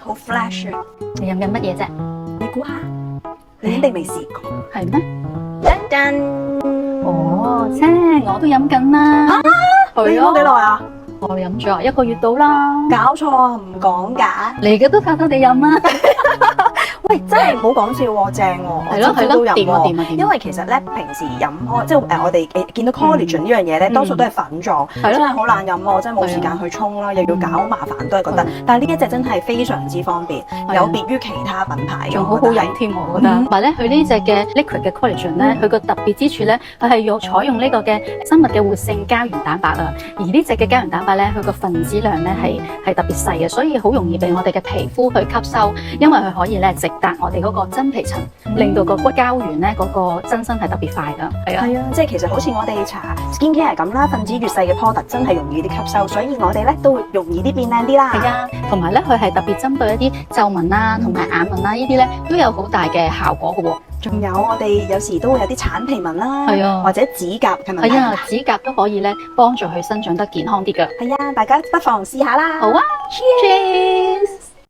好 flash。你飲緊乜嘢啫？你估下？你肯定未試過。係咩？噔噔。哦，我都飲緊啦。你飲幾耐啊？我飲咗1個月到啦。搞錯啊，唔講㗎。嚟嘅都偷偷地飲啦。喂，真係唔好講笑喎，正喎，係咯我朝朝都飲掂啊掂啊掂啊喎。因為其實咧，平時飲開即係我哋見到 collagen 呢樣嘢咧，多數都係粉狀，係咯真係好難飲喎，真係冇時間去沖啦，又要搞好麻煩，都係覺得。但係呢一隻真係非常之方便，有別於其他品牌嘅，仲好好飲添，我覺得。同埋咧，佢呢隻嘅 liquid 嘅 collagen 咧，佢個特別之處咧，佢係採用呢個嘅生物嘅活性膠原蛋白啊。而呢隻嘅膠原蛋白咧，佢個分子量咧係特別細嘅，所以好容易被我哋嘅皮膚去吸收，因為佢可以咧直達我哋嗰個真皮層，令到個骨膠原咧嗰個增生係特別快噶。係啊，即係其實好似我哋搽 skin care 咁啦，分子越細嘅 product 真係容易啲吸收，所以我哋咧都會容易啲變靚啲啦。係啊，同埋咧佢係特別針對一啲皺紋啦，同埋眼紋啦，呢啲咧都有好大嘅效果嘅喎。仲有我哋有時都會有啲橙皮紋啦，係啊，或者指甲嘅問題。係啊，指甲都可以咧幫助佢生長得健康啲㗎。係啊，大家不妨試下啦。好啊，Cheers！